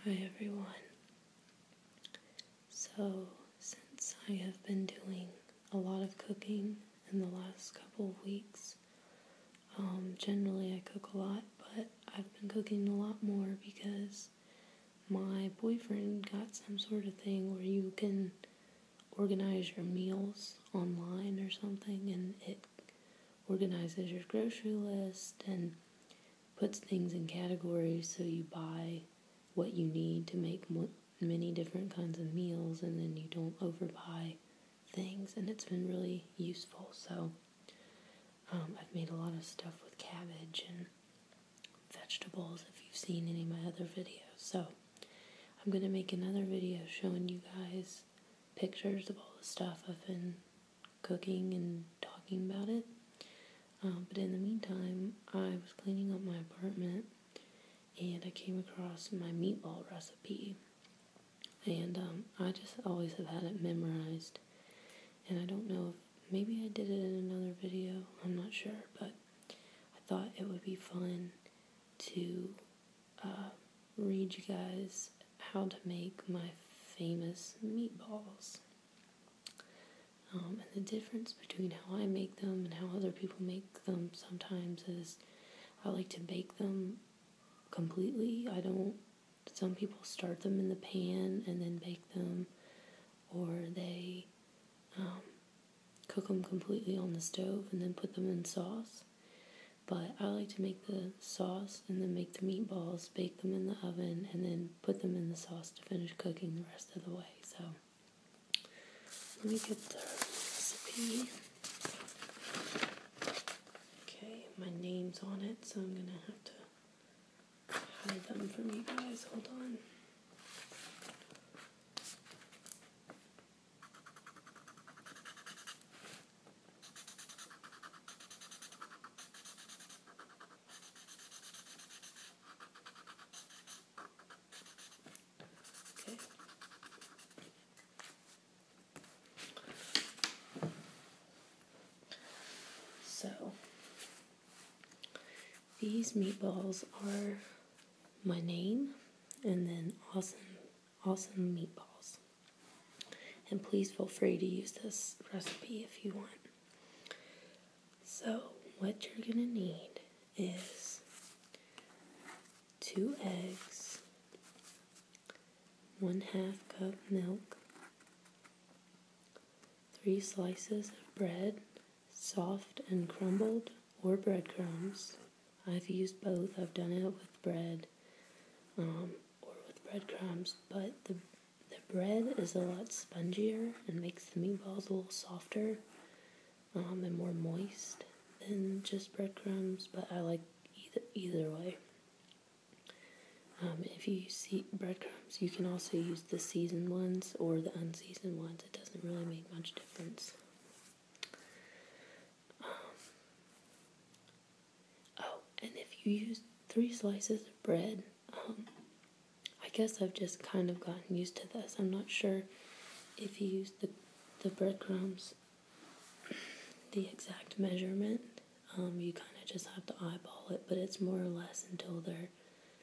Hi everyone. So, since I have been doing a lot of cooking in the last couple of weeks, generally I cook a lot, but I've been cooking a lot more because my boyfriend got some sort of thing where you can organize your meals online or something, and it organizes your grocery list and puts things in categories so you buy what you need to make many different kinds of meals, and then you don't overbuy things, and it's been really useful. So I've made a lot of stuff with cabbage and vegetables if you've seen any of my other videos. So I'm going to make another video showing you guys pictures of all the stuff I've been cooking and talking about it. But in the meantime, I was cleaning up my apartment and I came across my meatball recipe. And I just always have had it memorized. And I don't know if maybe I did it in another video, I'm not sure, but I thought it would be fun to read you guys how to make my famous meatballs. And the difference between how I make them and how other people make them sometimes is I like to bake them completely. Some people start them in the pan and then bake them, or they cook them completely on the stove and then put them in sauce. But I like to make the sauce and then make the meatballs, bake them in the oven, and then put them in the sauce to finish cooking the rest of the way. So let me get the recipe. Okay, my name's on it, so I'm gonna have to hide them from you guys. Hold on. Okay. So these meatballs are my name, and then awesome meatballs. And please feel free to use this recipe if you want. So what you're gonna need is 2 eggs, 1/2 cup milk, 3 slices of bread, soft and crumbled, or breadcrumbs. I've used both. I've done it with bread or with breadcrumbs, but the bread is a lot spongier and makes the meatballs a little softer and more moist than just breadcrumbs, but I like either way. If you use breadcrumbs, you can also use the seasoned ones or the unseasoned ones. It doesn't really make much difference. And if you use 3 slices of bread, I guess I've just kind of gotten used to this. I'm not sure if you use the breadcrumbs, the exact measurement. You kind of just have to eyeball it, but it's more or less until they're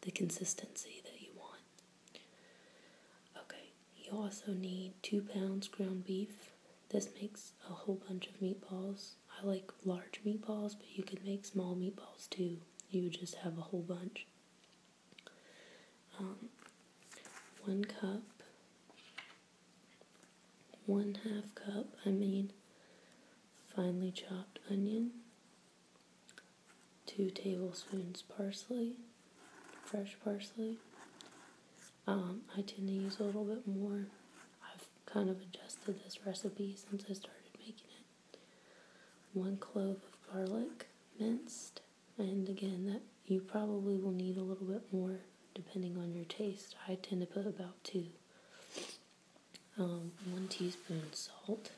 the consistency that you want. Okay, you also need 2 pounds ground beef. This makes a whole bunch of meatballs. I like large meatballs, but you could make small meatballs too. You would just have a whole bunch. 1 cup, 1/2 cup, finely chopped onion, 2 tablespoons parsley, fresh parsley. I tend to use a little bit more. I've kind of adjusted this recipe since I started making it. 1 clove of garlic, minced, and again, that you probably will need a little bit more depending on your taste. I tend to put about 2. 1 teaspoon salt,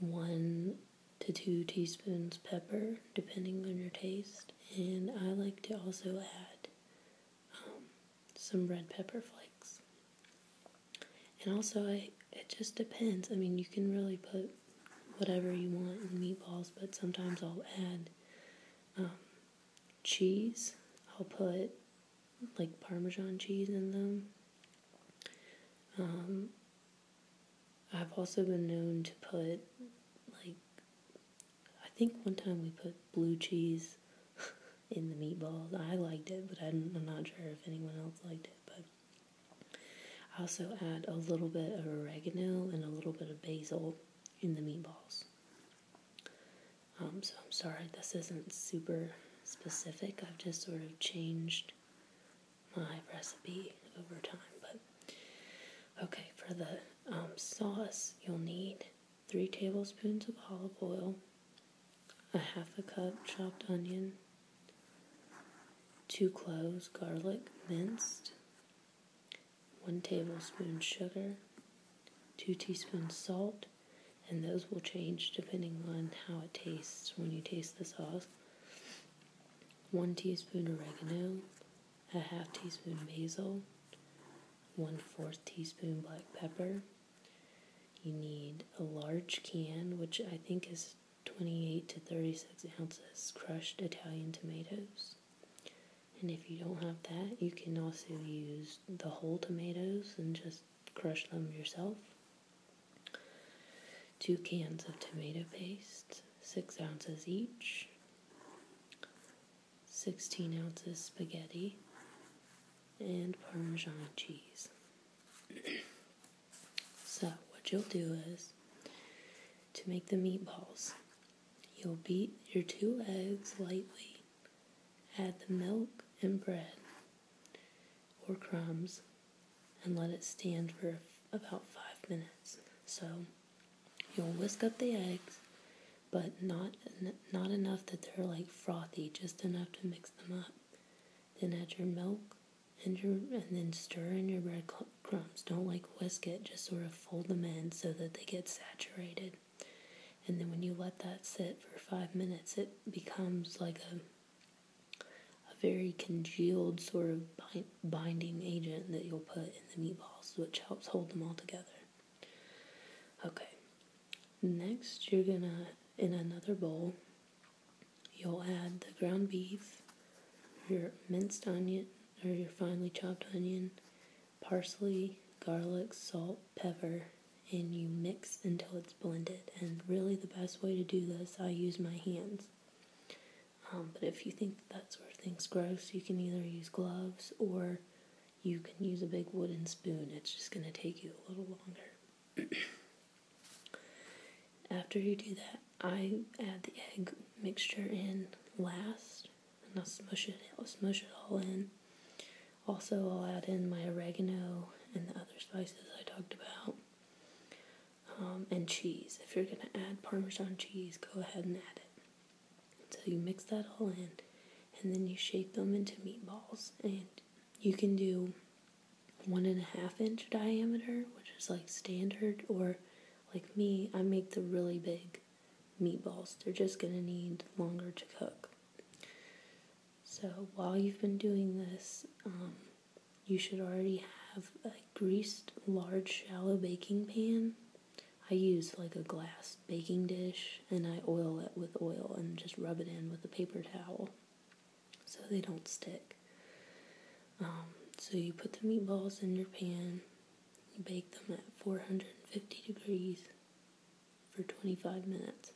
1 to 2 teaspoons pepper, depending on your taste, and I like to also add some red pepper flakes. And also, it just depends. I mean, you can really put whatever you want in meatballs, but sometimes I'll add cheese. I'll put like Parmesan cheese in them. I've also been known to put, like, I think one time we put blue cheese in the meatballs. I liked it, but I'm not sure if anyone else liked it. But I also add a little bit of oregano and a little bit of basil in the meatballs. So I'm sorry this isn't super specific. I've just sort of changed my recipe over time. But okay, for the sauce, you'll need 3 tablespoons of olive oil, a half a cup chopped onion, 2 cloves garlic minced, 1 tablespoon sugar, 2 teaspoons salt, and those will change depending on how it tastes when you taste the sauce. 1 teaspoon oregano, a half teaspoon basil, 1/4 teaspoon black pepper. You need a large can, which I think is 28 to 36 ounces, crushed Italian tomatoes. And if you don't have that, you can also use the whole tomatoes and just crush them yourself. 2 cans of tomato paste, 6 ounces each. 16 ounces spaghetti, and Parmesan cheese. So what you'll do is, to make the meatballs, you'll beat your 2 eggs lightly, add the milk and bread or crumbs, and let it stand for about 5 minutes. So you'll whisk up the eggs, but not enough that they're like frothy, just enough to mix them up. Then add your milk and then stir in your bread crumbs. Don't like whisk it, just sort of fold them in so that they get saturated. And then when you let that sit for 5 minutes, it becomes like a very congealed sort of binding agent that you'll put in the meatballs, which helps hold them all together. Okay. Next, you're gonna, in another bowl, you'll add the ground beef, your minced onion, or your finely chopped onion, parsley, garlic, salt, pepper, and you mix until it's blended. And really the best way to do this, I use my hands. But if you think that sort of thing's gross, you can either use gloves or you can use a big wooden spoon. It's just going to take you a little longer. After you do that, I add the egg mixture in last, and I'll smush it all in. Also, I'll add in my oregano and the other spices I talked about, and cheese. If you're going to add Parmesan cheese, go ahead and add it. So you mix that all in, and then you shape them into meatballs. And you can do 1.5 inch diameter, which is like standard, or like me, I make the really big meatballs. They're just going to need longer to cook. So while you've been doing this, you should already have a greased large shallow baking pan. I use like a glass baking dish, and I oil it with oil and just rub it in with a paper towel so they don't stick. So you put the meatballs in your pan, you bake them at 450 degrees for 25 minutes.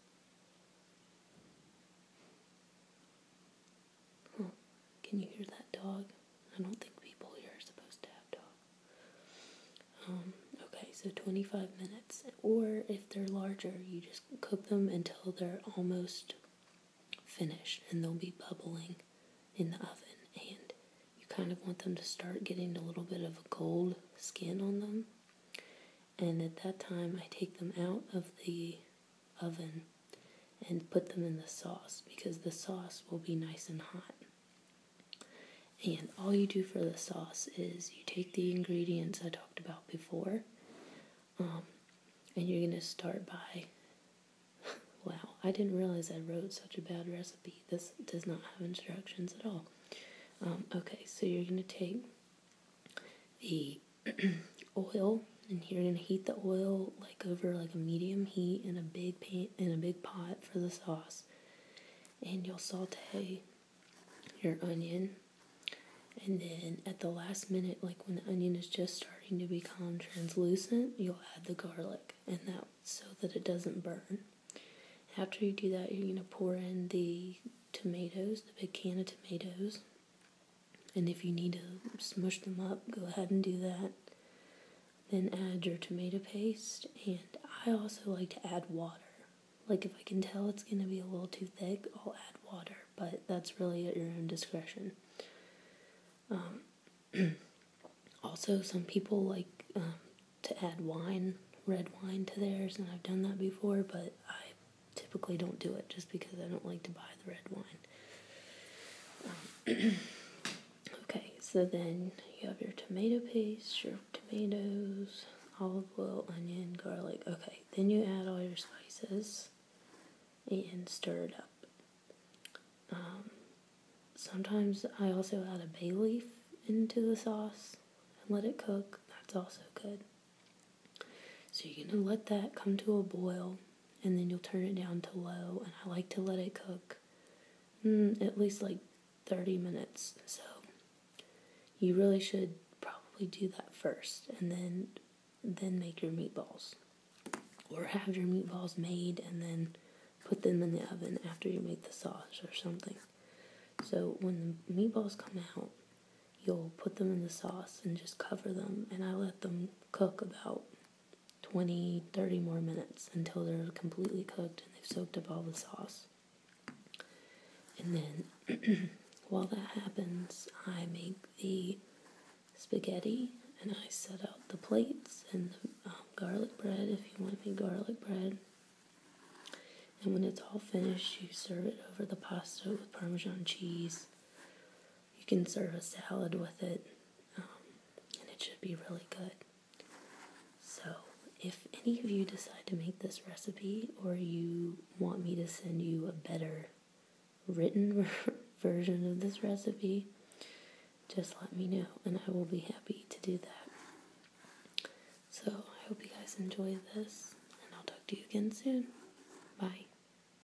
Huh. Can you hear that dog? I don't think people here are supposed to have dogs. Okay, so 25 minutes. Or if they're larger, you just cook them until they're almost finished and they'll be bubbling in the oven. And you kind of want them to start getting a little bit of a gold skin on them. And at that time, I take them out of the oven and put them in the sauce, because the sauce will be nice and hot. And all you do for the sauce is you take the ingredients I talked about before, and you're going to start by, wow, I didn't realize I wrote such a bad recipe. This does not have instructions at all. Okay, so you're going to take the oil, and you're going to heat the oil like over like a medium heat in a big pan, in a big pot for the sauce. And you'll saute your onion, And then at the last minute, like when the onion is just starting to become translucent, you'll add the garlic, and that so that it doesn't burn. After you do that, you're going to pour in the tomatoes, the big can of tomatoes. And if you need to smush them up, go ahead and do that. Then add your tomato paste, and I also like to add water. Like if I can tell it's going to be a little too thick, I'll add water, but that's really at your own discretion. Also, some people like to add wine, red wine to theirs, and I've done that before, but I typically don't do it just because I don't like to buy the red wine. Okay, so then you have your tomato paste, your tomatoes, olive oil, onion, garlic. Okay, then you add all your spices and stir it up. Sometimes I also add a bay leaf into the sauce and let it cook. That's also good. So you're going to let that come to a boil, and then you'll turn it down to low, and I like to let it cook at least like 30 minutes. So you really should probably do that first, and then make your meatballs. Or have your meatballs made and then put them in the oven after you make the sauce or something. So when the meatballs come out, you'll put them in the sauce and just cover them, and I let them cook about 20, 30 more minutes until they're completely cooked and they've soaked up all the sauce. And then while that happens, I make the spaghetti, and I set out the plates and the garlic bread if you want to make garlic bread. And when it's all finished, you serve it over the pasta with Parmesan cheese. You can serve a salad with it, and it should be really good. So if any of you decide to make this recipe, or you want me to send you a better written version of this recipe, just let me know, and I will be happy to do that. So I hope you guys enjoy this, and I'll talk to you again soon. Bye.